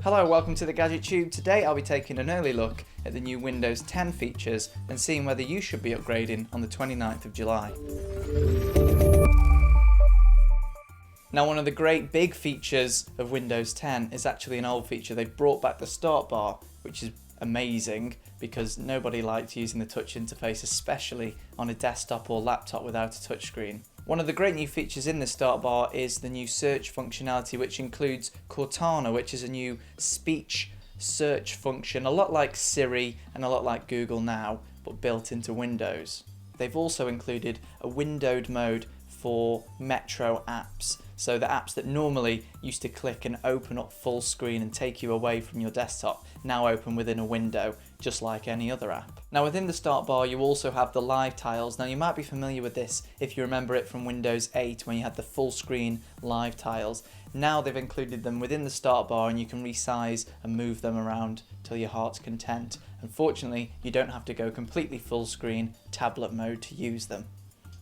Hello, welcome to the Gadget Tube. Today I'll be taking an early look at the new Windows 10 features and seeing whether you should be upgrading on the 29th of July. Now, one of the great big features of Windows 10 is actually an old feature. They brought back the start bar, which is amazing because nobody liked using the touch interface, especially on a desktop or laptop without a touchscreen. One of the great new features in the start bar is the new search functionality, which includes Cortana, which is a new speech search function, a lot like Siri and a lot like Google Now, but built into Windows. They've also included a windowed mode for Metro apps, so the apps that normally used to click and open up full screen and take you away from your desktop now open within a window, just like any other app. Now, within the start bar you also have the live tiles. Now, you might be familiar with this if you remember it from Windows 8 when you had the full screen live tiles. Now they've included them within the start bar and you can resize and move them around till your heart's content. Unfortunately, you don't have to go completely full screen tablet mode to use them.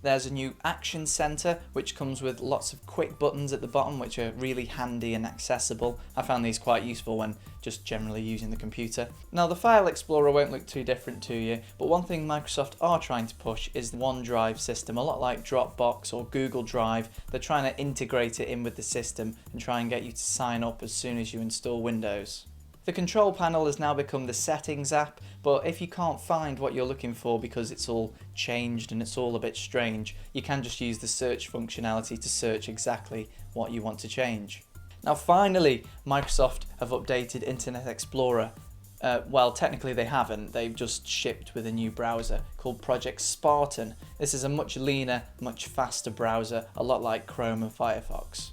There's a new Action Center, which comes with lots of quick buttons at the bottom, which are really handy and accessible. I found these quite useful when just generally using the computer. Now, the File Explorer won't look too different to you, but one thing Microsoft are trying to push is the OneDrive system. A lot like Dropbox or Google Drive, they're trying to integrate it in with the system and try and get you to sign up as soon as you install Windows. The control panel has now become the Settings app, but if you can't find what you're looking for because it's all changed and it's all a bit strange, you can just use the search functionality to search exactly what you want to change. Now, finally, Microsoft have updated Internet Explorer. Well, technically they haven't. They've just shipped with a new browser called Project Spartan. This is a much leaner, much faster browser, a lot like Chrome and Firefox.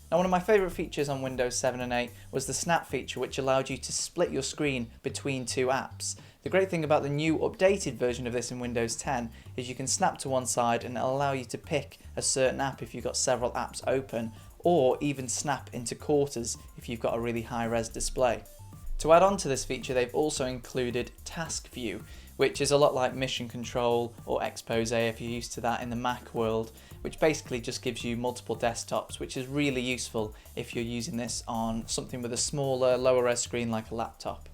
Now, one of my favourite features on Windows 7 and 8 was the Snap feature, which allowed you to split your screen between two apps. The great thing about the new updated version of this in Windows 10 is you can snap to one side and it'll allow you to pick a certain app if you've got several apps open, or even snap into quarters if you've got a really high-res display. To add on to this feature, they've also included Task View, which is a lot like Mission Control or Expose if you're used to that in the Mac world, which basically just gives you multiple desktops, which is really useful if you're using this on something with a smaller, lower res screen like a laptop.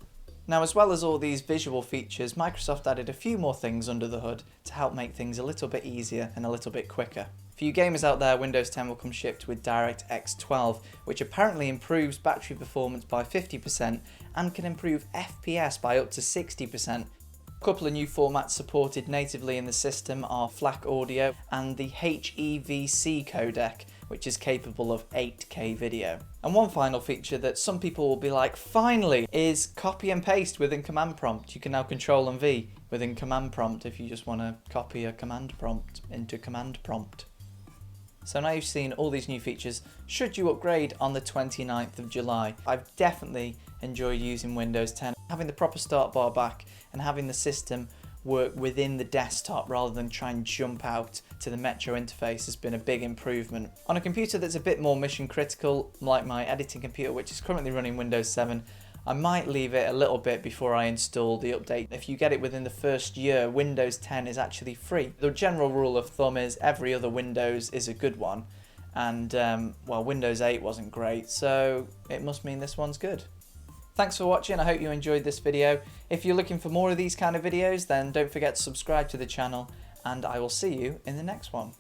Now, as well as all these visual features, Microsoft added a few more things under the hood to help make things a little bit easier and a little bit quicker. For you gamers out there, Windows 10 will come shipped with DirectX 12, which apparently improves battery performance by 50% and can improve FPS by up to 60%. A couple of new formats supported natively in the system are FLAC audio and the HEVC codec, which is capable of 8K video. And one final feature that some people will be like, finally, is copy and paste within command prompt. You can now Control and V within command prompt if you just want to copy a command prompt into command prompt. So now you've seen all these new features, should you upgrade on the 29th of July? I've definitely enjoyed using Windows 10. Having the proper start bar back and having the system work within the desktop rather than try and jump out to the Metro interface has been a big improvement. On a computer that's a bit more mission critical, like my editing computer, which is currently running Windows 7, I might leave it a little bit before I install the update. If you get it within the first year, Windows 10 is actually free. The general rule of thumb is every other Windows is a good one, and well, Windows 8 wasn't great, so it must mean this one's good. Thanks for watching. I hope you enjoyed this video. If you're looking for more of these kind of videos, then don't forget to subscribe to the channel, and I will see you in the next one.